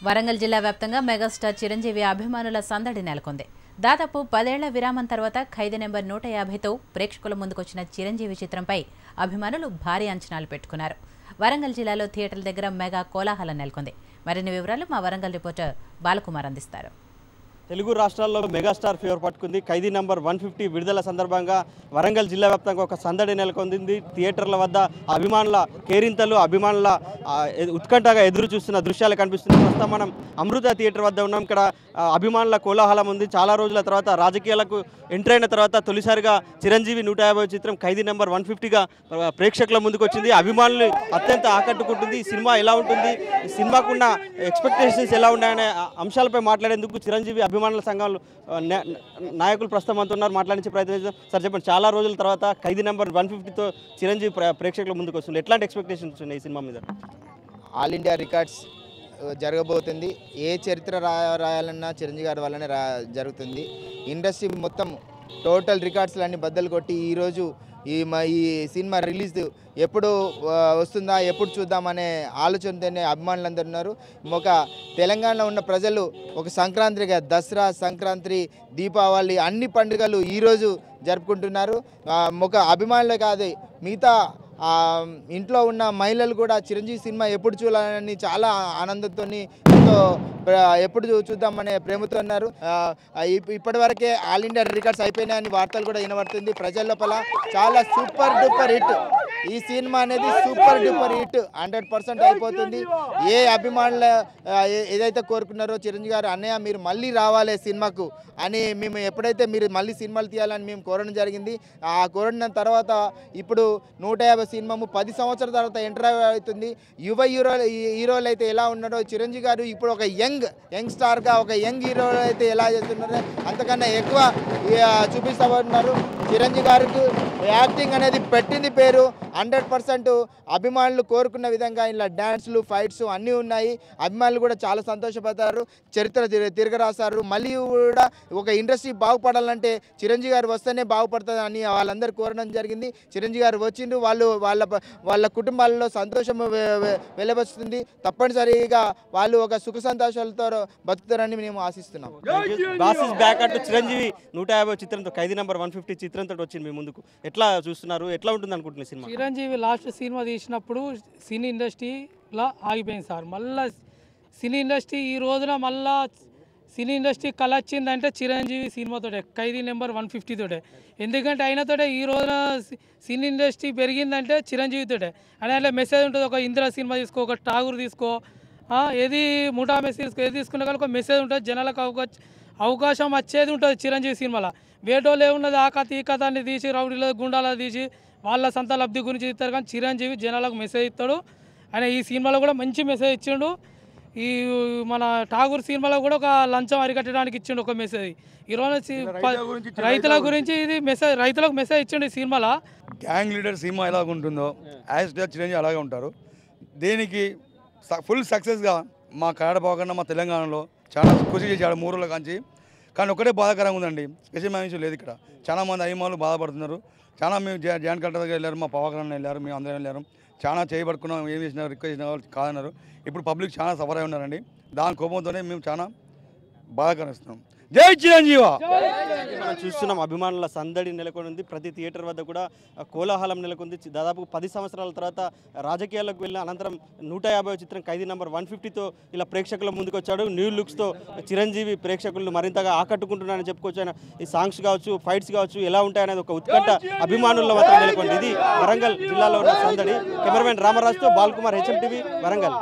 వరంగల్ జిల్లా వ్యాప్తంగా మెగాస్టార్ చిరంజీవి అభిమానుల సందడి నెలకొంది. దాదాపు 10 ఏళ్ల విరామం తర్వాత ఖైదీ నెంబర్ 150తో ప్రేక్షకుల ముందుకొచ్చిన చిరంజీవి చిత్రంపై అభిమానులు భారీ అంచనాలు పెట్టుకున్నారు. వరంగల్ జిల్లాలో థియేటర్ల దగ్గర మెగా కోలాహలం నెలకొంది. మరిన్ని వివరాలు మా వరంగల్ రిపోర్టర్ బాలకుమార్ అందిస్తారు. తెలుగు రాష్ట్రాల్లో మెగాస్టార్ ఫీవర్ పట్టుకుంది. ఖైదీ నంబర్ 150 విడుదల సందర్భంగా వరంగల్ జిల్లా వ్యాప్తంగా ఒక సందడి నెలకొంది. థియేటర్ల వద్ద అభిమానుల కేరింతలు, అభిమానుల ఉత్కంఠగా ఎదురు చూస్తున్న దృశ్యాలు కనిపిస్తున్నాయి. ప్రస్తుతం మనం అమృత థియేటర్ వద్ద ఉన్నాం. ఇక్కడ అభిమానుల కోలాహలం ఉంది. చాలా రోజుల తర్వాత రాజకీయాలకు ఎంటర్ అయిన తర్వాత తొలిసారిగా చిరంజీవి 150 చిత్రం ఖైదీ నెంబర్ 150గా ప్రేక్షకుల ముందుకు వచ్చింది. అభిమానులు అత్యంత ఆకట్టుకుంటుంది. ఈ సినిమా ఎలా ఉంటుంది, ఈ సినిమాకున్న ఎక్స్పెక్టేషన్స్ ఎలా ఉన్నాయనే అంశాలపై మాట్లాడేందుకు చిరంజీవి అభిమానుల సంఘాలు నాయకులు ప్రస్తుతం అంటున్నారు. మాట్లాడించే ప్రయత్నం చేద్దాం. సార్ చెప్పండి, చాలా రోజుల తర్వాత ఖైదీ నెంబర్ 150తో చిరంజీవి ప్రేక్షకుల ముందుకు వస్తుంది. ఎట్లాంటి ఎక్స్పెక్టేషన్స్ ఉన్నాయి ఈ సినిమా మీద? ఆల్ ఇండియా రికార్డ్స్ జరగబోతుంది. ఏ చరిత్ర రాయాలన్నా చిరంజీవి గారి వల్లనే జరుగుతుంది. ఇండస్ట్రీ మొత్తం టోటల్ రికార్డ్స్లన్నీ బద్దలు కొట్టి ఈరోజు ఈ సినిమా రిలీజ్ ఎప్పుడు వస్తుందా, ఎప్పుడు చూద్దామనే ఆలోచనతోనే అభిమానులందరూ ఉన్నారు. ఒక తెలంగాణలో ఉన్న ప్రజలు ఒక సంక్రాంతిగా దసరా, సంక్రాంతి, దీపావళి అన్ని పండుగలు ఈరోజు జరుపుకుంటున్నారు. ఒక అభిమానులే కాదు, మిగతా ఇంట్లో ఉన్న మహిళలు కూడా చిరంజీవి సినిమా ఎప్పుడు చూడాలని చాలా ఆనందంతో ఎప్పుడు చూద్దామనే ప్రేమతో ఉన్నారు. ఇప్పటివరకే ఆల్ ఇండియా రికార్డ్స్ అయిపోయినాయని వార్తలు కూడా వినబడుతుంది. ప్రజల లోపల చాలా సూపర్ డూపర్ హిట్ ఈ సినిమా అనేది సూపర్ డూపర్ హిట్ 100% అయిపోతుంది. ఏ అభిమానులు ఏదైతే కోరుకున్నారో చిరంజీవి గారు, అన్నయ్య మీరు మళ్ళీ రావాలి సినిమాకు అని మేము ఎప్పుడైతే మీరు మళ్ళీ సినిమాలు తీయాలని మేము కోరడం జరిగింది. ఆ కోరిన తర్వాత ఇప్పుడు 150 సినిమా 10 సంవత్సరాల తర్వాత ఎంటర్ అవుతుంది. యువ హీరోలు అయితే ఎలా ఉన్నారో చిరంజీవి గారు ఇప్పుడు ఒక యంగ్ స్టార్గా ఒక యంగ్ హీరోలు అయితే ఎలా చేస్తున్నారో అంతకన్నా ఎక్కువ చూపిస్తున్నారు. చిరంజీవి గారికి యాక్టింగ్ అనేది పెట్టింది పేరు. 100% అభిమానులు కోరుకున్న విధంగా ఇలా డ్యాన్స్లు, ఫైట్స్ అన్నీ ఉన్నాయి. అభిమానులు కూడా చాలా సంతోషపడతారు. చరిత్ర తిరగరాస్తారు. మళ్ళీ కూడా ఒక ఇండస్ట్రీ బాగుపడాలంటే చిరంజీవి గారు వస్తేనే బాగుపడుతుంది అని వాళ్ళందరూ కోరడం జరిగింది. చిరంజీవి గారు వచ్చిండ్రు, వాళ్ళ కుటుంబాలలో సంతోషం వెలువస్తుంది. తప్పనిసరిగా వాళ్ళు ఒక సుఖ సంతోషాలతో బతుకుతారని మేము ఆశిస్తున్నాం. చిరంజీవి 150 చిత్రంతో ఖైదీ నెంబర్ 150 చిత్రంతో వచ్చింది మీ ముందుకు. ఎట్లా చూస్తున్నారు, ఎట్లా ఉంటుంది అనుకుంటున్నారు సినిమా? చిరంజీవి లాస్ట్ సినిమా తీసినప్పుడు సినీ ఇండస్ట్రీలో ఆగిపోయింది సార్. మళ్ళీ సినీ ఇండస్ట్రీ ఈ రోజున మళ్ళా సినీ ఇండస్ట్రీ కళ వచ్చిందంటే చిరంజీవి సినిమాతోటే, ఖైదీ నెంబర్ 150 తోటే. ఎందుకంటే అయినతోటే ఈ రోజున సినీ ఇండస్ట్రీ పెరిగిందంటే చిరంజీవితోటే. అని అట్లా మెసేజ్ ఉంటుంది. ఒక ఇందిరా సినిమా తీసుకో, ఒక ఠాగూర్ తీసుకో, ఏది ముఠా మెసేజ్ తీసుకో, ఏది తీసుకున్నా కానీ ఒక మెసేజ్ ఉంటుంది. జనాలకు అవకాశం వచ్చేది ఉంటుంది చిరంజీవి సినిమాలో. వేటోళ్ళు ఏమున్నది ఆ కథ ఈ కథ అన్ని తీసి రౌడీలో గుండాలో తీసి వాళ్ళ సొంత లబ్ధి గురించి ఇస్తారు. కానీ చిరంజీవి జనాలకు మెసేజ్ ఇస్తాడు. ఆయన ఈ సినిమాలో కూడా మంచి మెసేజ్ ఇచ్చిండు. ఈ మన ఠాగూర్ సినిమాలో కూడా ఒక లంచం అరికట్టడానికి ఇచ్చిండు ఒక మెసేజ్. ఈరోజు రైతుల గురించి ఇది మెసేజ్, రైతులకు మెసేజ్ ఇచ్చిండు ఈ సినిమాలో. గ్యాంగ్ లీడర్ సినిమా ఎలా ఉంటుందో యాజ్ చిరంజీవి అలాగే ఉంటారు. దీనికి ఫుల్ సక్సెస్గా మా కన్నడ పోకుండా మా తెలంగాణలో చాలా కృషి చేశాడు 3 రోజుల కాంచి. కానీ ఒకటే బాధాకరంగా ఉందండి, స్పెషల్ మ్యానేజ్ లేదు ఇక్కడ. చాలామంది అభిమానులు బాధపడుతున్నారు. చాలా మేము జాయింట్ కలెక్టర్ దగ్గర వెళ్ళారు, మా పవకరణ వెళ్ళారు, మేము అందరం వెళ్ళారు. చాలా చేయబడుకున్నాం, ఏం చేసినారు, రిక్వెస్ట్ చేసిన వాళ్ళు కాదన్నారు. ఇప్పుడు పబ్లిక్ చాలా సఫర్ అయి ఉన్నారండి. దాని కోపంతోనే మేము చాలా బాధకరిస్తున్నాం. జై చిరంజీవ. మనం చూస్తున్నాం అభిమానుల సందడి నెలకొంది. ప్రతి థియేటర్ వద్ద కూడా కోలాహలం నెలకొంది. దాదాపు 10 సంవత్సరాల తర్వాత రాజకీయాల్లోకి వెళ్ళిన అనంతరం 150 చిత్రం ఖైదీ నెంబర్ 150తో ఇలా ప్రేక్షకుల ముందుకు వచ్చాడు. న్యూ లుక్స్తో చిరంజీవి ప్రేక్షకులను మరింతగా ఆకట్టుకుంటున్నారని చెప్పుకోవచ్చు. ఆయన ఈ సాంగ్స్ కావచ్చు, ఫైట్స్ కావచ్చు ఎలా ఉంటాయనేది ఒక ఉత్కంఠ అభిమానుల వద్ద నెలకొంది. ఇది వరంగల్ జిల్లాలో ఉన్న సందడి. కెమెరామెన్ రామరాజుతో బాలకుమార్, HM TV, వరంగల్.